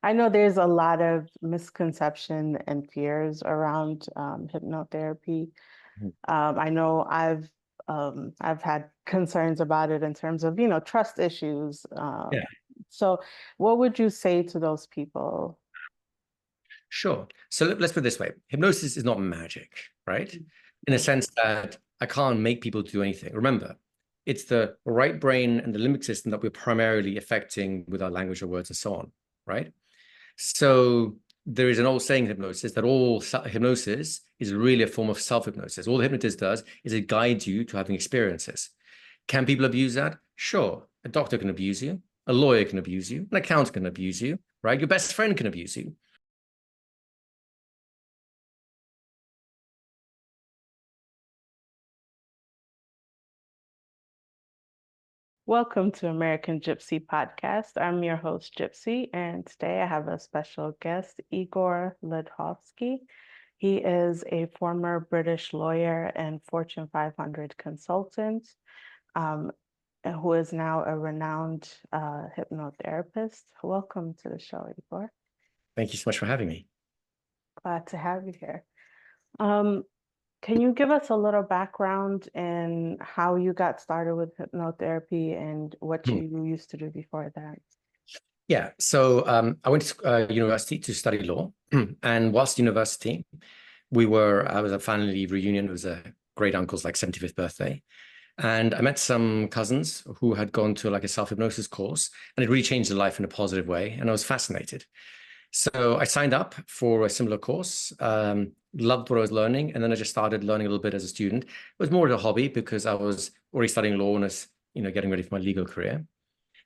I know there's a lot of misconception and fears around hypnotherapy. Mhm. I know I've had concerns about it in terms of, trust issues. Yeah, So what would you say to those people? sure. So let's put it this way. Hypnosis is not magic, right? In a Right. sense that I can't make people do anything. Remember, it's the right brain and the limbic system that we're primarily affecting with our language or words and so on, right? So there is an old saying in hypnosis that hypnosis is really a form of self-hypnosis. All the hypnotist does is it guides you to having experiences. Can people abuse that? Sure. A doctor can abuse you. A lawyer can abuse you. An accountant can abuse you, right? Your best friend can abuse you. Welcome to American Gypsy Podcast. I'm your host, Gypsy, and today I have a special guest, Igor Ledochowski. He is a former British lawyer and Fortune 500 consultant, um, who is now a renowned hypnotherapist. Welcome to the show, Igor. Thank you so much for having me. Glad to have you here. Um, can you give us a little background in how you got started with hypnotherapy and what Hmm. you used to do before that? Yeah. So I went to university to study law. And whilst university, I was a family reunion. It was a great uncle's like 75th birthday. And I met some cousins who had gone to like a self-hypnosis course, and it really changed their life in a positive way. And I was fascinated. So I signed up for a similar course, loved what I was learning, and then I just started learning a little bit as a student. It was more of a hobby because I was already studying law and was, getting ready for my legal career.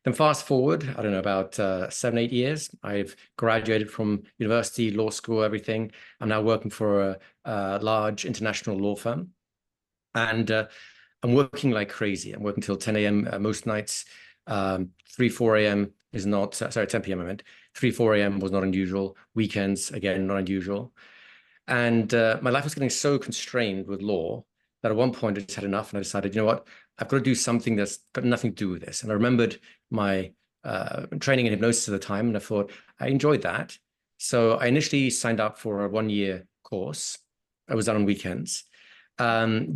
Then fast forward, I don't know, about 7, 8 years, I've graduated from university, law school, everything. I'm now working for a large international law firm. And I'm working like crazy. I'm working till 10 a.m. Most nights. 3, 4 a.m. is not, sorry, 10 p.m. I meant. 3, 4 a.m. was not unusual. Weekends, again, not unusual. And my life was getting so constrained with law that at one point I just had enough and I decided, you know what, I've got to do something that's got nothing to do with this. And I remembered my training in hypnosis at the time, and I thought I enjoyed that. So I initially signed up for a 1 year course. I was done on weekends,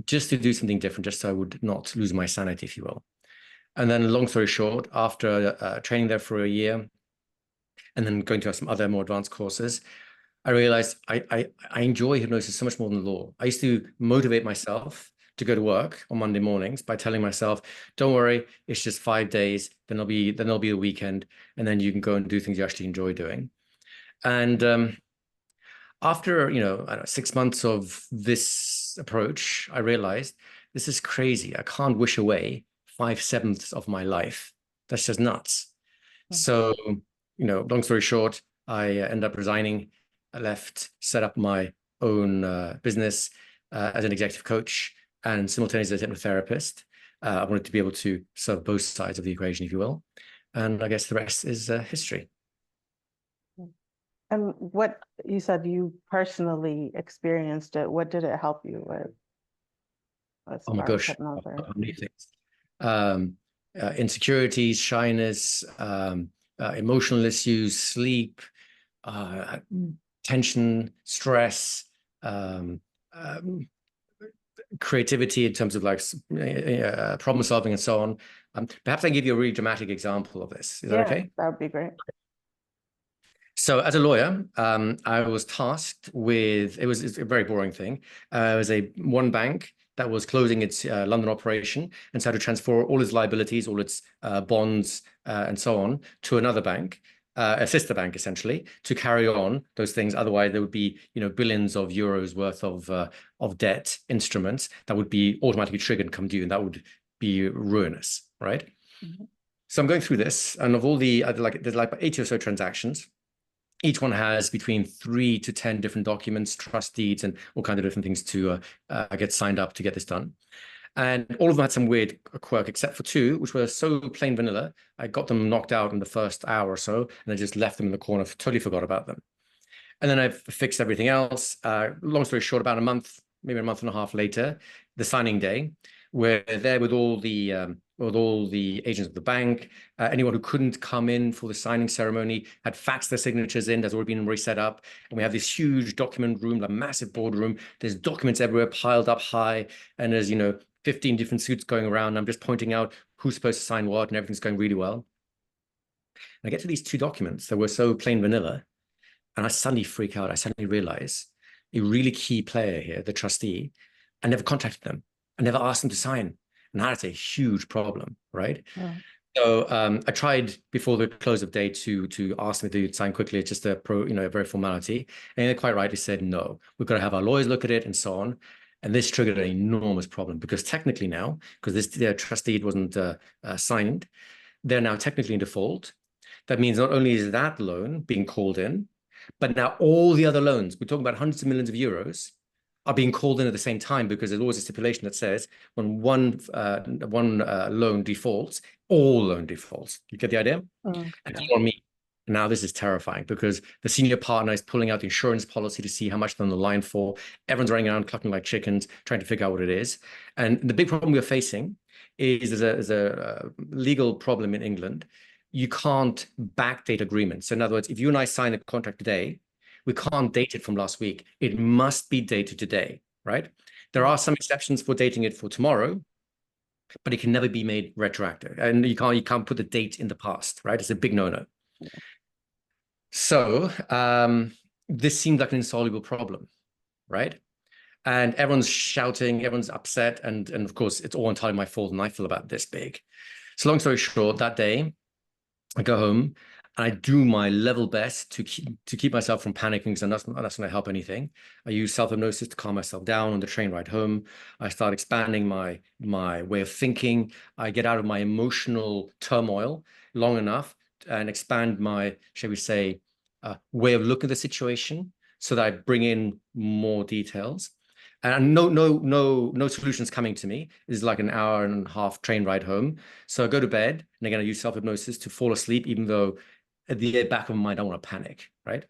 just to do something different, just so I would not lose my sanity, if you will. And then, long story short, after training there for a year and then going to some other more advanced courses, I realized I enjoy hypnosis so much more than law. I used to motivate myself to go to work on Monday mornings by telling myself, "Don't worry, it's just 5 days. Then there'll be a weekend, and then you can go and do things you actually enjoy doing." And after I don't know, 6 months of this approach, I realized this is crazy. I can't wish away 5/7 of my life. That's just nuts. So, long story short, I end up resigning. I left, set up my own business as an executive coach and simultaneously as a hypnotherapist. I wanted to be able to serve both sides of the equation, if you will. And I guess the rest is history. And what you said you personally experienced it, what did it help you with as Oh my far as gosh, how many hypnotherapy? things. Um, Insecurities, shyness, emotional issues, sleep, uh, tension, stress, um, um, creativity in terms of like problem solving and so on. Perhaps I can give you a really dramatic example of this. Is that Yeah, okay? that would be great. So as a lawyer, I was tasked with, it's a very boring thing. It was one bank that was closing its London operation and so had to transfer all its liabilities, all its bonds and so on to another bank, a sister bank essentially, to carry on those things. Otherwise, there would be billions of euros worth of debt instruments that would be automatically triggered and come due, and that would be ruinous, right? Mhm. So I'm going through this, and of all the there's like 80 or so transactions. Each one has between 3 to 10 different documents, trust deeds, and all kinds of different things to get signed up to get this done. And all of them had some weird quirk, except for two, which were so plain vanilla. I got them knocked out in the first hour or so, and I just left them in the corner, totally forgot about them. And then I've fixed everything else. Long story short, about a month, maybe a month and a half later, the signing day, We're there with all the agents of the bank. Anyone who couldn't come in for the signing ceremony had faxed their signatures in. That's already been reset up. And we have this huge document room, a massive boardroom. There's documents everywhere piled up high. And there's, 15 different suits going around. I'm just pointing out who's supposed to sign what, and everything's going really well. And I get to these two documents that were so plain vanilla, and I suddenly freak out. I suddenly realize a really key player here, the trustee, I never contacted them. I never asked them to sign. And that's a huge problem, right? Oh. So I tried before the close of day to ask them to sign quickly. It's just a very formality. And they quite rightly said, no, we've got to have our lawyers look at it and so on. And this triggered an enormous problem because technically now, because their trustee wasn't signed, they're now technically in default. That means not only is that loan being called in, but now all the other loans, we're talking about hundreds of millions of euros, are being called in at the same time because there's always a stipulation that says when one loan defaults, all loan defaults. You get the idea? Okay. And for me, now this is terrifying because the senior partner is pulling out the insurance policy to see how much they're on the line for. Everyone's running around clucking like chickens, trying to figure out what it is. And the big problem we're facing is there's a legal problem in England. You can't backdate agreements. So in other words, if you and I sign a contract today, we can't date it from last week. It must be dated today, right? There are some exceptions for dating it for tomorrow, but it can never be made retroactive. And you can't put the date in the past, right? It's a big no-no. So this seemed like an insoluble problem, right? And everyone's shouting, everyone's upset, and of course, it's all entirely my fault, and I feel about this big. So long story short, that day, I go home and I do my level best to keep myself from panicking, because that's not going to help anything. I use self-hypnosis to calm myself down on the train ride home. I start expanding my way of thinking. I get out of my emotional turmoil long enough and expand my, shall we say, way of looking at the situation so that I bring in more details. And no solutions coming to me. It's like an hour and a half train ride home. So I go to bed, and again, I use self-hypnosis to fall asleep, even though at the back of my mind, I want to panic, right?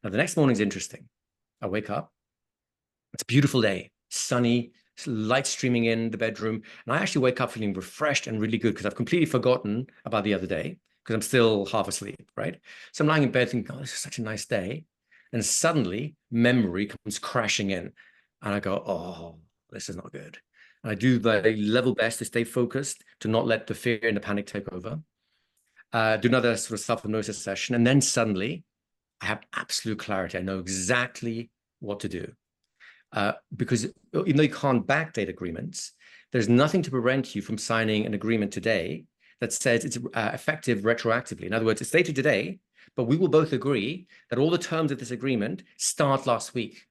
Now, the next morning's interesting. I wake up. It's a beautiful day, sunny, light streaming in the bedroom. And I actually wake up feeling refreshed and really good because I've completely forgotten about the other day because I'm still half asleep, right? So I'm lying in bed thinking, oh, this is such a nice day. And suddenly memory comes crashing in. And I go, oh, this is not good. And I do the level best to stay focused, to not let the fear and the panic take over. Do another sort of self-hypnosis session. And then suddenly I have absolute clarity. I know exactly what to do. Because even though you can't backdate agreements, there's nothing to prevent you from signing an agreement today that says it's effective retroactively. In other words, it's dated today, but we will both agree that all the terms of this agreement start last week.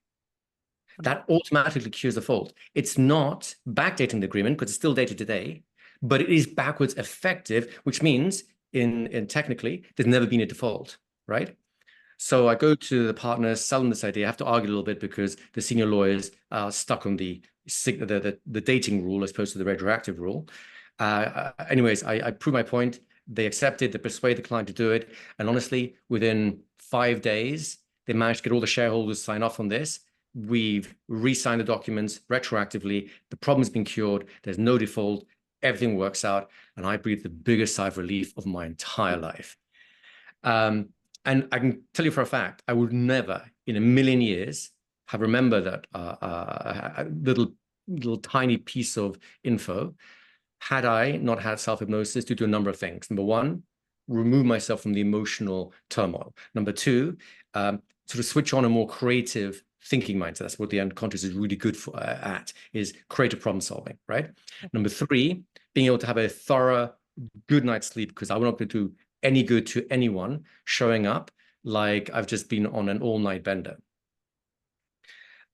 That automatically cures the fault. It's not backdating the agreement because it's still dated today, but it is backwards effective, which means in technically there's never been a default, right? So I go to the partners, sell them this idea. I have to argue a little bit because the senior lawyers are stuck on the dating rule as opposed to the retroactive rule. Anyways, I prove my point. They accepted, they persuade the client to do it. And honestly, within 5 days, they managed to get all the shareholders to sign off on this. We've re-signed the documents retroactively. The problem's been cured. There's no default. Everything works out. And I breathe the biggest sigh of relief of my entire life. And I can tell you for a fact, I would never in a million years have remembered that little tiny piece of info had I not had self-hypnosis to do a number of things. Number one, remove myself from the emotional turmoil. Number two, sort of switch on a more creative thinking mindset. That's what the unconscious is really good for is creative problem solving, right? Number three, being able to have a thorough, good night's sleep, because I'm not going to do any good to anyone showing up like I've just been on an all-night bender.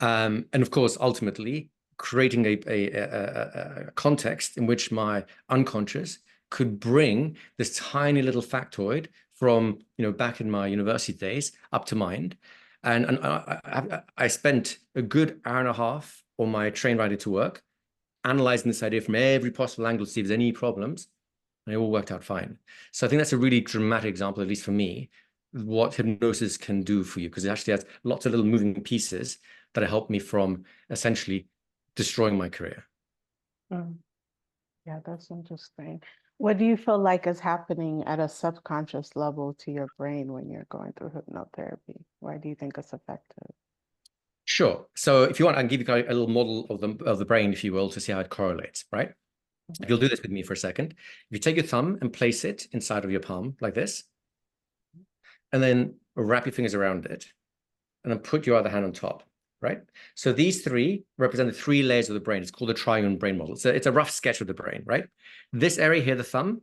And of course, ultimately, creating a context in which my unconscious could bring this tiny little factoid from back in my university days up to mind. And I spent a good hour and a half on my train riding to work, analyzing this idea from every possible angle to see if there's any problems, and it all worked out fine. So I think that's a really dramatic example, at least for me, what hypnosis can do for you, because it actually has lots of little moving pieces that help me from essentially destroying my career. Yeah, that's interesting. What do you feel like is happening at a subconscious level to your brain when you're going through hypnotherapy? Why do you think it's effective? Sure. So if you want, I can give you a little model of the brain, if you will, to see how it correlates, right? If Mhm. you'll do this with me for a second, if you take your thumb and place it inside of your palm like this, and then wrap your fingers around it, and then put your other hand on top, right? So these three represent the three layers of the brain. It's called a triune brain model. So it's a rough sketch of the brain, right? This area here, the thumb,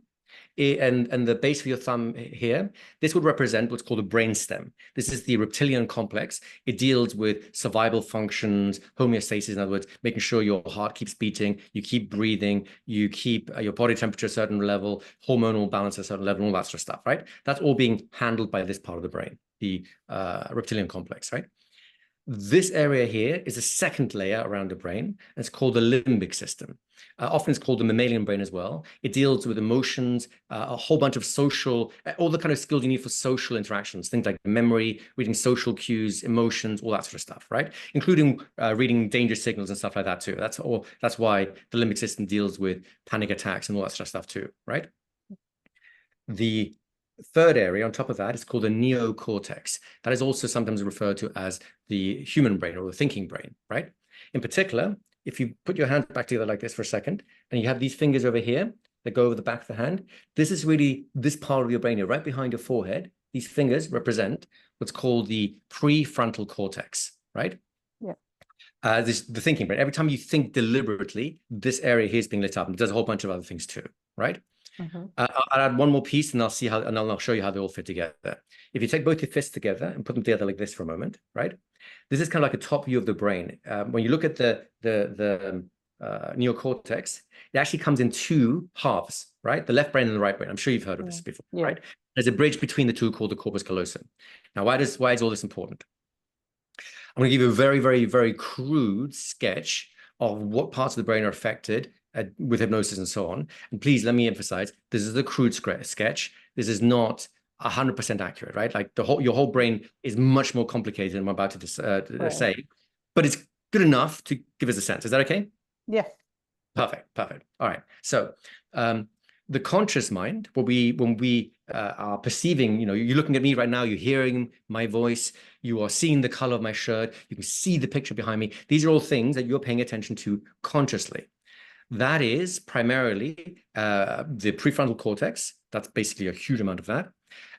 and the base of your thumb here, this would represent what's called a brain stem. This is the reptilian complex. It deals with survival functions, homeostasis, in other words, making sure your heart keeps beating, you keep breathing, you keep your body temperature at a certain level, hormonal balance at a certain level, all that sort of stuff, right? That's all being handled by this part of the brain, the reptilian complex, right? This area here is a second layer around the brain, and it's called the limbic system. Often it's called the mammalian brain as well. It deals with emotions, a whole bunch of social, all the kind of skills you need for social interactions, things like memory, reading social cues, emotions, all that sort of stuff, right? Including reading danger signals and stuff like that too. That's why the limbic system deals with panic attacks and all that sort of stuff too, right? The third area on top of that is called the neocortex. That is also sometimes referred to as the human brain or the thinking brain, right? In particular, if you put your hand back together like this for a second, and you have these fingers over here that go over the back of the hand, this is really this part of your brain here, right behind your forehead. These fingers represent what's called the prefrontal cortex, right? Yeah. The thinking brain. Every time you think deliberately, this area here is being lit up, and it does a whole bunch of other things too, right? Mhm. I'll add one more piece, and I'll see how, and I'll show you how they all fit together. If you take both your fists together and put them together like this for a moment, right? This is kind of like a top view of the brain. When you look at the neocortex, it actually comes in two halves, right? The left brain and the right brain. I'm sure you've heard of this before, Yeah. right? There's a bridge between the two called the corpus callosum. Now, why is all this important? I'm going to give you a very, very, very crude sketch of what parts of the brain are affected with hypnosis and so on. And please let me emphasize, this is a crude sketch. This is not 100% accurate, right? Like your whole brain is much more complicated than I'm about to Right. say, but it's good enough to give us a sense. Is that okay? Yeah. Perfect, perfect. All right. So the conscious mind, when we are perceiving, you're looking at me right now, you're hearing my voice, you are seeing the color of my shirt, you can see the picture behind me. These are all things that you're paying attention to consciously. That is primarily the prefrontal cortex. That's basically a huge amount of that.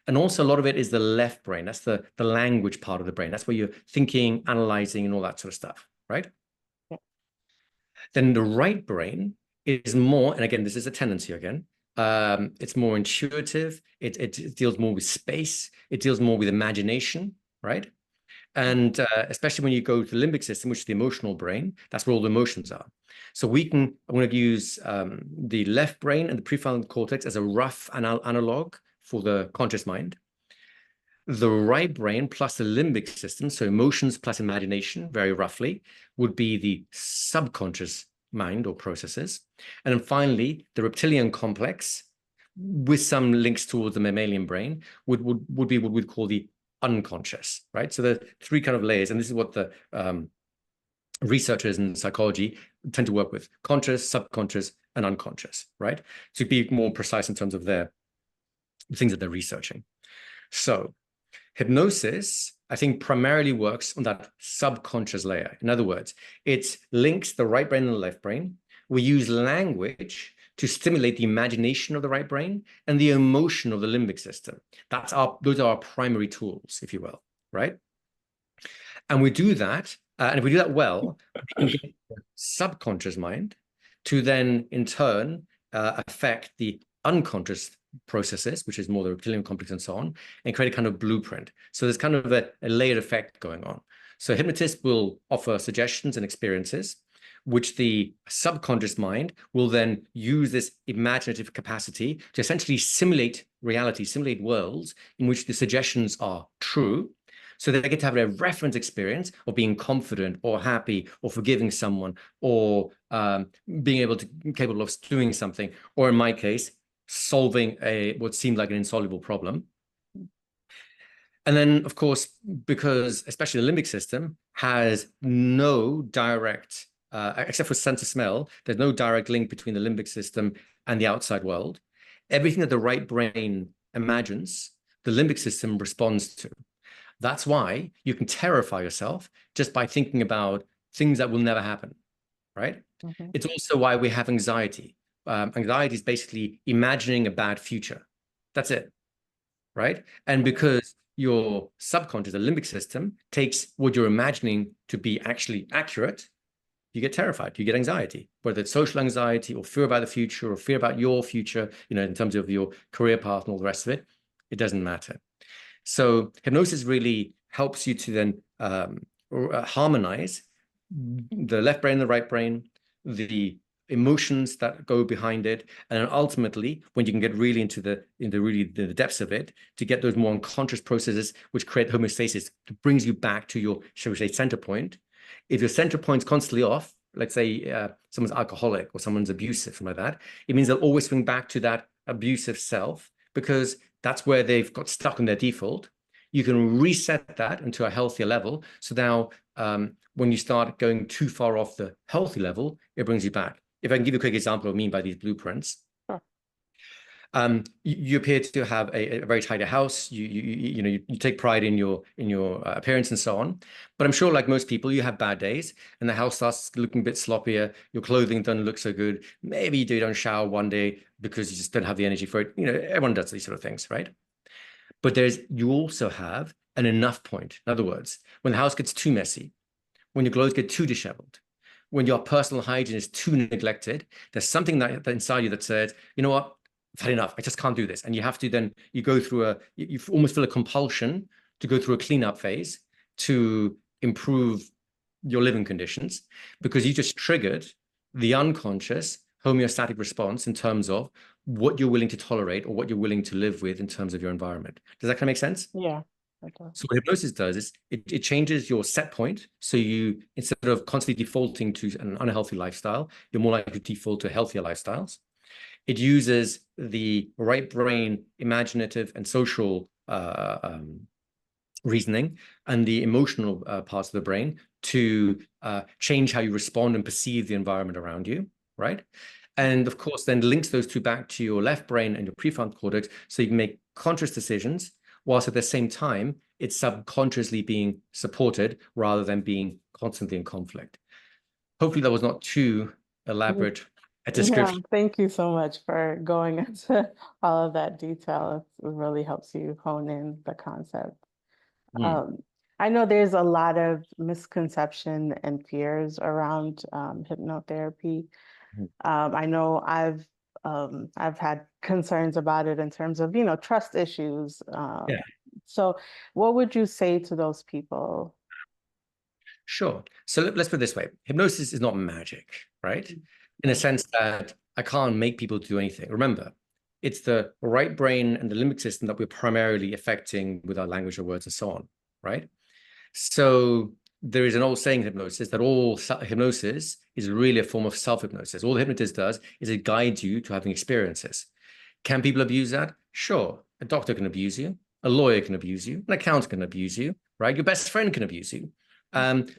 And also a lot of it is the left brain. That's the language part of the brain. That's where you're thinking, analyzing, and all that sort of stuff, right? Yeah. Then the right brain is more, and again, this is a tendency again, it's more intuitive. It deals more with space. It deals more with imagination, right? And especially when you go to the limbic system, which is the emotional brain, that's where all the emotions are. So I'm going to use the left brain and the prefrontal cortex as a rough analog for the conscious mind. The right brain plus the limbic system, so emotions plus imagination, very roughly, would be the subconscious mind or processes. And then finally, the reptilian complex, with some links towards the mammalian brain, would be what we'd call the unconscious, right? So the three kind of layers, and this is what the researchers in psychology tend to work with: conscious, subconscious, and unconscious, right? To be more precise in terms of the things that they're researching. So hypnosis, I think, primarily works on that subconscious layer. In other words, it links the right brain and the left brain. We use language to stimulate the imagination of the right brain and the emotion of the limbic system. Those are our primary tools, if you will, right? And we do that, and if we do that well, we can get the subconscious mind to then, in turn, affect the unconscious processes, which is more the reptilian complex and so on, and create a kind of blueprint. So there's kind of a layered effect going on. So hypnotists will offer suggestions and experiences, which the subconscious mind will then use this imaginative capacity to essentially simulate reality, simulate worlds in which the suggestions are true. So they get to have a reference experience of being confident or happy or forgiving someone or being capable of doing something, or in my case, solving what seemed like an insoluble problem. And then, of course, because especially the limbic system has no direct except for sense of smell, there's no direct link between the limbic system and the outside world. Everything that the right brain imagines, the limbic system responds to. That's why you can terrify yourself just by thinking about things that will never happen, right? Mm-hmm. It's also why we have anxiety. Anxiety is basically imagining a bad future. That's it, right? And because your subconscious, the limbic system, takes what you're imagining to be actually accurate, you get terrified, you get anxiety, whether it's social anxiety or fear about the future or fear about your future, in terms of your career path and all the rest of it, it doesn't matter. So hypnosis really helps you to then harmonize the left brain, the right brain, the emotions that go behind it, and then ultimately, when you can get really into the depths of it, to get those more unconscious processes which create homeostasis, it brings you back to your, shall we say, center point. If your center point's constantly off, let's say someone's alcoholic or someone's abusive, something like that, it means they'll always swing back to that abusive self because that's where they've got stuck in their default. You can reset that into a healthier level. So now when you start going too far off the healthy level, it brings you back. If I can give you a quick example of what I mean by these blueprints. Sure. You appear to have a very tidy house. You take pride in your appearance and so on. But I'm sure, like most people, you have bad days, and the house starts looking a bit sloppier. Your clothing doesn't look so good. Maybe you don't shower one day because you just don't have the energy for it. Everyone does these sort of things, right? But you also have an enough point. In other words, when the house gets too messy, when your clothes get too disheveled, when your personal hygiene is too neglected, there's something that inside you that says, you know what, I've had enough. I just can't do this. And you have to then, you go through you almost feel a compulsion to go through a cleanup phase to improve your living conditions because you just triggered the unconscious homeostatic response in terms of what you're willing to tolerate or what you're willing to live with in terms of your environment. Does that kind of make sense? Yeah. So what hypnosis does is it changes your set point. So you, instead of constantly defaulting to an unhealthy lifestyle, you're more likely to default to healthier lifestyles. It uses the right brain, imaginative and social reasoning and the emotional parts of the brain to change how you respond and perceive the environment around you, right? And of course, then links those two back to your left brain and your prefrontal cortex so you can make conscious decisions, whilst at the same time, it's subconsciously being supported rather than being constantly in conflict. Hopefully that was not too elaborate a description. Yeah, thank you so much for going into all of that detail. It really helps you hone in the concept. Um, I know there's a lot of misconception and fears around hypnotherapy. I know I've had concerns about it in terms of, trust issues. Yeah, So what would you say to those people? sure. So let's put it this way. Hypnosis is not magic, right? In a sense that I can't make people do anything. Remember, it's the right brain and the limbic system that we're primarily affecting with our language or words and so on, right? So there is an old saying in hypnosis that all hypnosis is really a form of self-hypnosis. All the hypnotist does is it guides you to having experiences. Can people abuse that? Sure. A doctor can abuse you. A lawyer can abuse you. An accountant can abuse you, right? Your best friend can abuse you.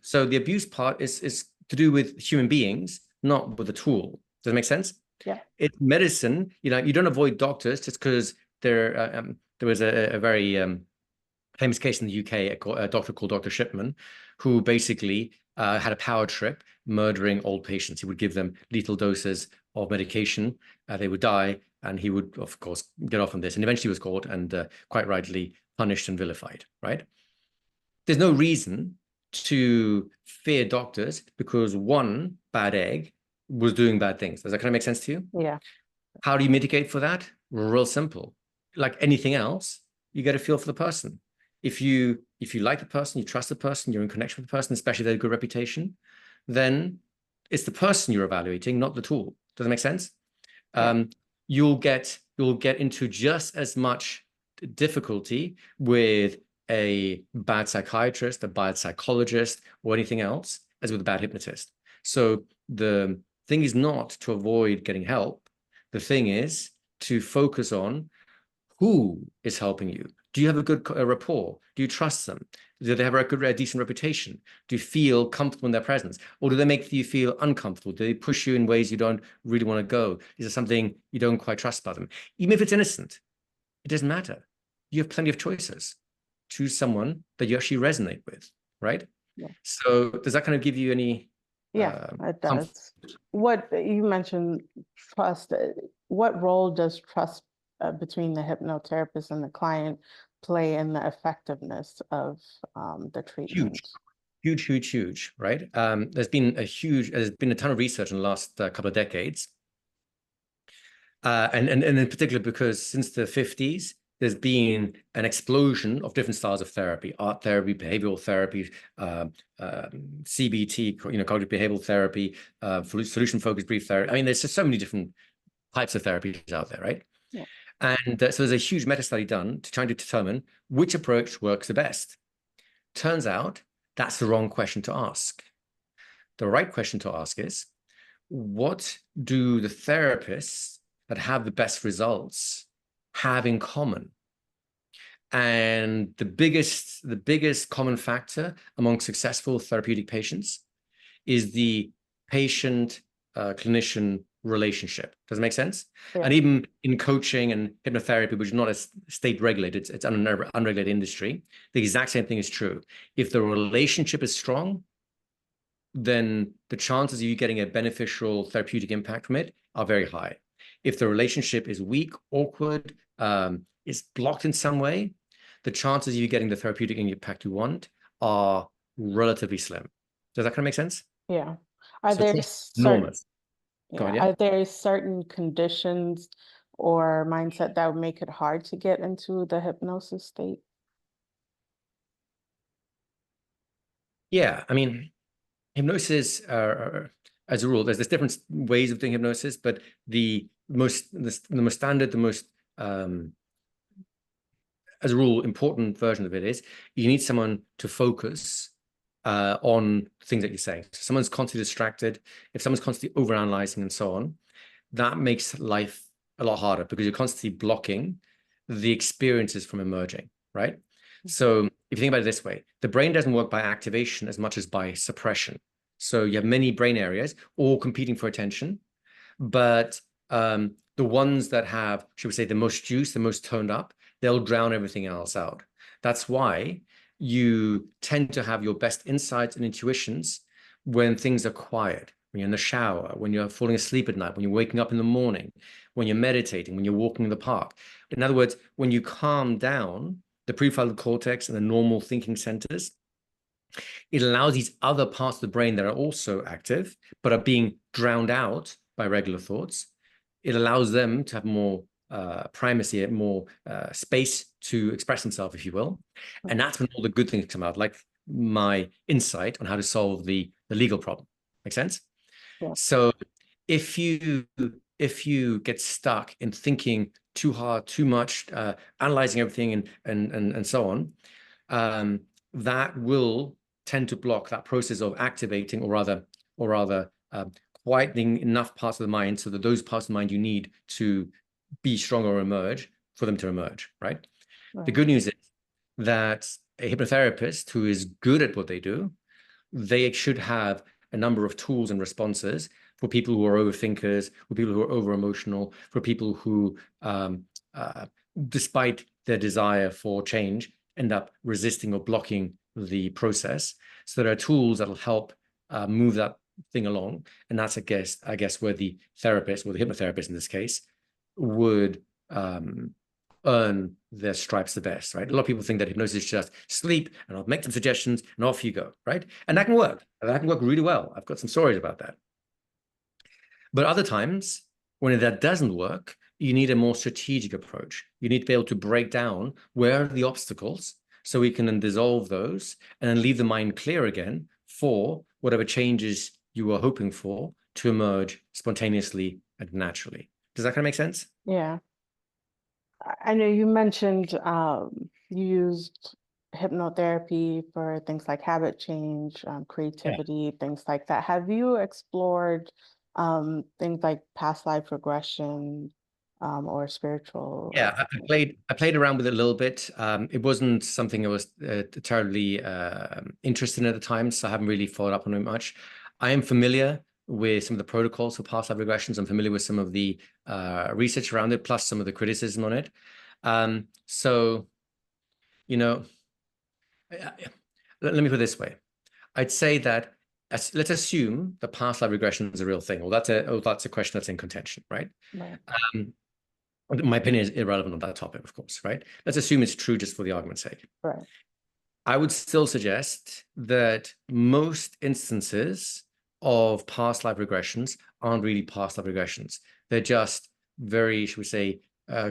So the abuse part is to do with human beings, not with a tool. Does that make sense? Yeah. It's medicine. You don't avoid doctors just because there was a very famous case in the UK, a doctor called Dr. Shipman, who basically had a power trip murdering old patients. He would give them lethal doses of medication. They would die, and he would, of course, get off on this. And eventually was caught and quite rightly punished and vilified, right? There's no reason to fear doctors because one bad egg was doing bad things. Does that kind of make sense to you? Yeah. How do you mitigate for that? Real simple. Like anything else, you get a feel for the person. If you like the person, you trust the person, you're in connection with the person, especially if they have a good reputation, then it's the person you're evaluating, not the tool. Does that make sense? Yeah. You'll get into just as much difficulty with a bad psychiatrist, a bad psychologist, or anything else as with a bad hypnotist. So the thing is not to avoid getting help. The thing is to focus on who is helping you. Do you have a good rapport? Do you trust them? Do they have a decent reputation? Do you feel comfortable in their presence? Or do they make you feel uncomfortable? Do they push you in ways you don't really want to go? Is there something you don't quite trust about them? Even if it's innocent, it doesn't matter. You have plenty of choices. Choose someone that you actually resonate with, right? Yeah. So does that kind of give you any Yeah, it comfort? does. What you mentioned, trust, what role does trust between the hypnotherapist and the client play in the effectiveness of the Huge. treatment? Huge, huge, huge, right? There's been a ton of research in the last couple of decades. And in particular, because since the 50s, there's been an explosion of different styles of therapy: art therapy, behavioral therapy, CBT, cognitive behavioral therapy, solution-focused brief therapy. I mean, there's just so many different types of therapies out there, right? Yeah. And so there's a huge meta study done to try to determine which approach works the best. Turns out that's the wrong question to ask. The right question to ask is, what do the therapists that have the best results have in common? And the biggest common factor among successful therapeutic patients is the patient clinician relationship. Does it make sense? Yeah. And even in coaching and hypnotherapy, which is not as state regulated, it's an unregulated industry, the exact same thing is true. If the relationship is strong, then the chances of you getting a beneficial therapeutic impact from it are very high. If the relationship is weak, awkward, is blocked in some way, the chances of you getting the therapeutic impact you want are relatively slim. Does that kind of make sense? Yeah. Are So there enormous. Go yeah, ahead, yeah. are there certain conditions or mindset that would make it hard to get into the hypnosis state? Yeah, I mean, hypnosis, as a rule, there's different ways of doing hypnosis, but the most standard, as a rule, important version of it is you need someone to focus on things that you're saying. So someone's constantly distracted, if someone's constantly overanalyzing and so on, that makes life a lot harder because you're constantly blocking the experiences from emerging, right? So if you think about it this way, the brain doesn't work by activation as much as by suppression. So you have many brain areas all competing for attention, but the ones that have, should we say, the most juice, the most toned up, they'll drown everything else out. That's why you tend to have your best insights and intuitions when things are quiet, when you're in the shower, when you're falling asleep at night, when you're waking up in the morning, when you're meditating, when you're walking in the park. In other words, when you calm down the prefrontal cortex and the normal thinking centers, it allows these other parts of the brain that are also active, but are being drowned out by regular thoughts. It allows them to have more primacy, more space to express themselves, if you will. And that's when all the good things come out, like my insight on how to solve the legal problem. Make sense? Yeah. So if you get stuck in thinking too hard, too much, analyzing everything and so on, that will tend to block that process of activating or rather quietening enough parts of the mind so that those parts of the mind you need to be strong or emerge for them to emerge, right? The good news is that a hypnotherapist who is good at what they do, they should have a number of tools and responses for people who are overthinkers, for people who are over emotional, for people who, despite their desire for change, end up resisting or blocking the process. So there are tools that'll help move that thing along. And that's, I guess where the therapist, or the hypnotherapist in this case, would earn their stripes the best, right? A lot of people think that hypnosis is just sleep and I'll make some suggestions and off you go, right? And that can work. That can work really well. I've got some stories about that. But other times, when that doesn't work, you need a more strategic approach. You need to be able to break down where are the obstacles so we can then dissolve those and then leave the mind clear again for whatever changes you were hoping for to emerge spontaneously and naturally. Does that kind of make sense? Yeah. I know you mentioned you used hypnotherapy for things like habit change, creativity, things like that. Have you explored things like past life regression? or spiritual. Yeah, I played around with it a little bit. It wasn't something I was terribly interested in at the time, so I haven't really followed up on it much. I am familiar with some of the protocols for past life regressions. I'm familiar with some of the research around it, plus some of the criticism on it. So, you know, let me put it this way. I'd say that let's assume that past life regression is a real thing. Well, that's a question that's in contention, right? Right. My opinion is irrelevant on that topic, of course, right? Let's assume it's true just for the argument's sake. Right. I would still suggest that most instances of past life regressions aren't really past life regressions. They're just very, should we say,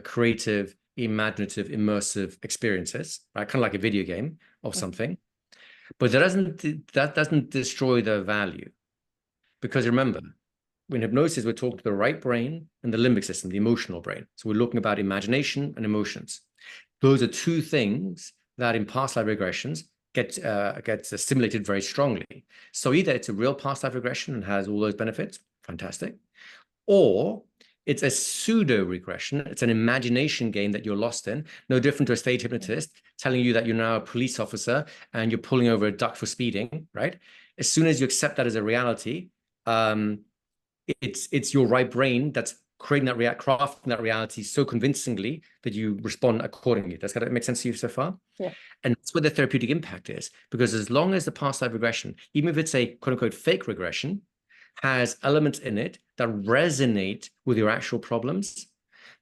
creative, imaginative, immersive experiences, right? Kind of like a video game of something. But that doesn't destroy the value. Because remember, in hypnosis, we're talking to the right brain and the limbic system, the emotional brain. So we're looking about imagination and emotions. Those are two things that in past life regressions get stimulated very strongly. So either it's a real past life regression and has all those benefits, fantastic, or it's a pseudo regression. It's an imagination game that you're lost in, no different to a stage hypnotist telling you that you're now a police officer and you're pulling over a duck for speeding, right? As soon as you accept that as a reality, it's your right brain that's creating crafting that reality so convincingly that you respond accordingly. Does that make sense to you so far? Yeah. And that's where the therapeutic impact is, because as long as the past life regression, even if it's a quote unquote fake regression, has elements in it that resonate with your actual problems,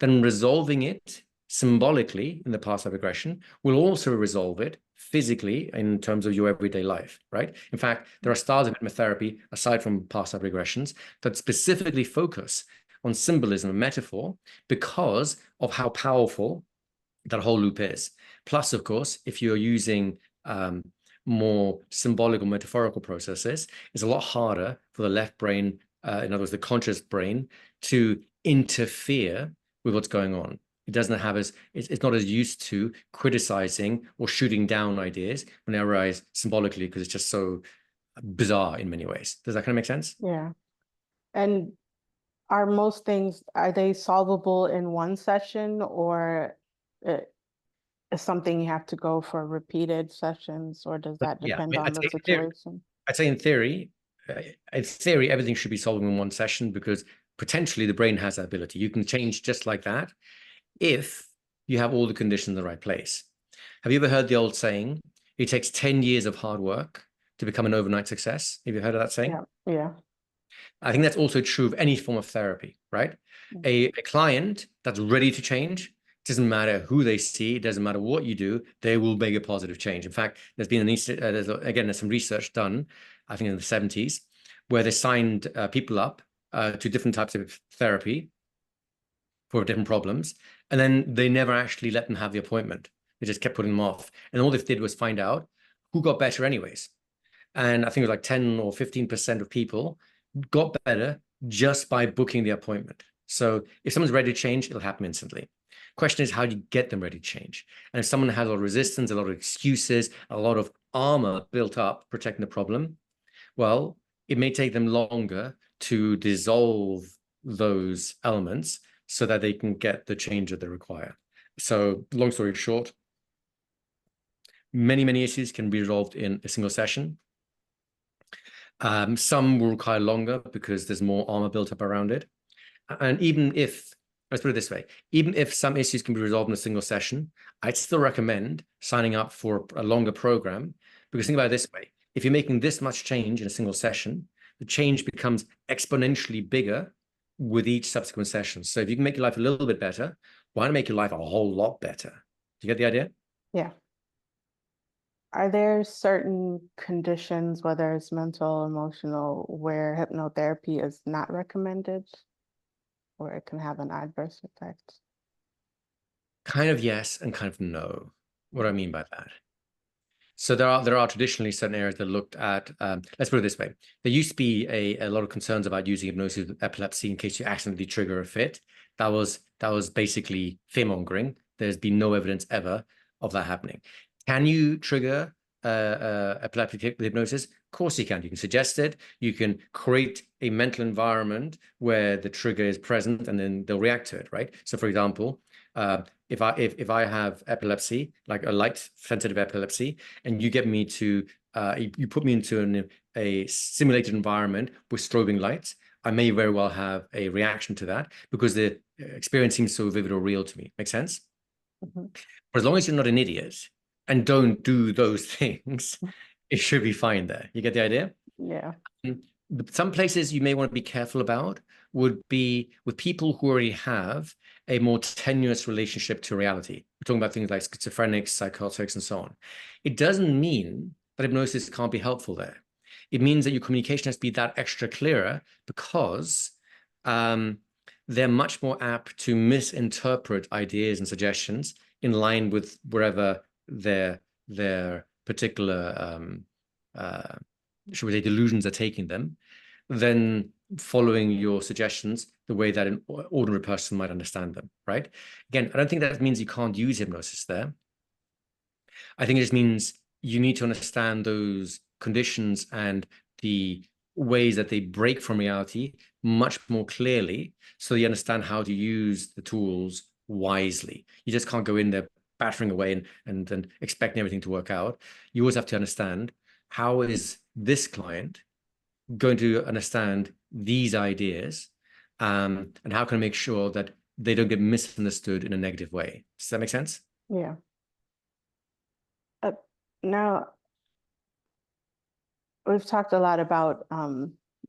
then resolving it symbolically in the past life regression will also resolve it physically in terms of your everyday life, right? In fact, there are styles of hypnotherapy, aside from past life regressions, that specifically focus on symbolism and metaphor because of how powerful that whole loop is. Plus, of course, if you're using more symbolic or metaphorical processes, it's a lot harder for the left brain, in other words, the conscious brain, to interfere with what's going on. It doesn't have it's not as used to criticizing or shooting down ideas when they arise symbolically, because it's just so bizarre in many ways. Does that kind of make sense? Yeah. And are most things, are they solvable in one session, or is something you have to go for repeated sessions, or does that Yeah, I depend mean, on the situation? I'd say in theory, everything should be solved in one session, because potentially the brain has that ability. You can change just like that if you have all the conditions in the right place. Have you ever heard the old saying, it takes 10 years of hard work to become an overnight success? Have you heard of that saying? Yeah. Yeah. I think that's also true of any form of therapy, right? A client that's ready to change, it doesn't matter who they see, it doesn't matter what you do, they will make a positive change. In fact, there's been there's some research done, I think in the 70s, where they signed people up to different types of therapy for different problems, and then they never actually let them have the appointment. They just kept putting them off. And all they did was find out who got better anyways. And I think it was like 10 or 15% of people got better just by booking the appointment. So if someone's ready to change, it'll happen instantly. Question is, how do you get them ready to change? And if someone has a lot of resistance, a lot of excuses, a lot of armor built up protecting the problem, well, it may take them longer to dissolve those elements so that they can get the change that they require. So long story short, many issues can be resolved in a single session. Some will require longer because there's more armor built up around it. And even if, let's put it this way, even if some issues can be resolved in a single session, I'd still recommend signing up for a longer program, because think about it this way. If you're making this much change in a single session, the change becomes exponentially bigger with each subsequent session. So if you can make your life a little bit better, why not make your life a whole lot better? Do you get the idea? Yeah. Are there certain conditions, whether it's mental, emotional, where hypnotherapy is not recommended, or it can have an adverse effect? Kind of yes and kind of no. What do I mean by that? So there are traditionally certain areas that looked at, let's put it this way. There used to be a lot of concerns about using hypnosis with epilepsy in case you accidentally trigger a fit. That was basically fear mongering. There's been no evidence ever of that happening. Can you trigger epileptic hypnosis? Of course you can. You can suggest it. You can create a mental environment where the trigger is present and then they'll react to it, right? So for example, if I have epilepsy, like a light sensitive epilepsy, and you get me to you put me into a simulated environment with strobing lights, I may very well have a reaction to that because the experience seems so vivid or real to me. Make sense? Mm-hmm. But as long as you're not an idiot and don't do those things, it should be fine there. You get the idea? Yeah. Some places you may want to be careful about would be with people who already have a more tenuous relationship to reality. We're talking about things like schizophrenics, psychotics, and so on. It doesn't mean that hypnosis can't be helpful there. It means that your communication has to be that extra clearer because they're much more apt to misinterpret ideas and suggestions in line with wherever their particular should we say delusions are taking them, than following your suggestions the way that an ordinary person might understand them, right? Again, I don't think that means you can't use hypnosis there. I think it just means you need to understand those conditions and the ways that they break from reality much more clearly so you understand how to use the tools wisely. You just can't go in there battering away and expecting everything to work out. You always have to understand, how is this client going to understand these ideas, and how can I make sure that they don't get misunderstood in a negative way? Does that make sense? Yeah. Now, we've talked a lot about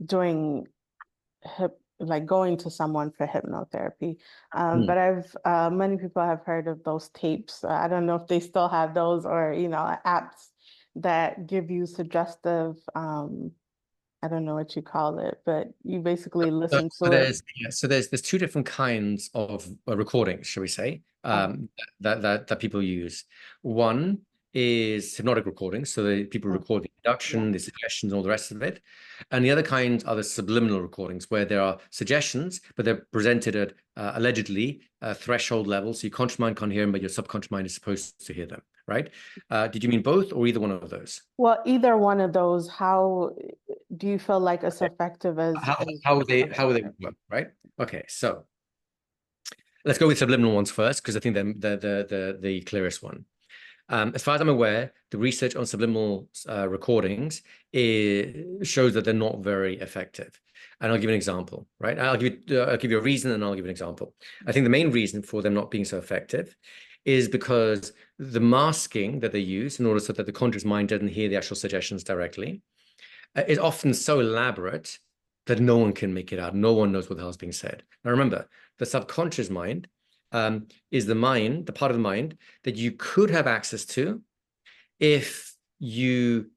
doing like going to someone for hypnotherapy, but many people have heard of those tapes. I don't know if they still have those, or apps that give you suggestive. I don't know what you call it, but you basically listen to it. There's two different kinds of recordings, shall we say, that people use. One is hypnotic recordings, so people record the induction, the suggestions, and all the rest of it. And the other kind are the subliminal recordings, where there are suggestions, but they're presented at allegedly threshold level, so your conscious mind can't hear them, but your subconscious mind is supposed to hear them, right? Did you mean both or either one of those? Well, either one of those. How do you feel like it's effective as how would they work, right? Okay, so let's go with subliminal ones first, because I think they're the clearest one. As far as I'm aware, the research on subliminal recordings shows that they're not very effective. And I'll give you an example, right? I'll give you a reason, and I'll give you an example. I think the main reason for them not being so effective is because the masking that they use in order so that the conscious mind doesn't hear the actual suggestions directly is often so elaborate that no one can make it out. No one knows what the hell is being said. Now remember, the subconscious mind is the part of the mind that you could have access to if you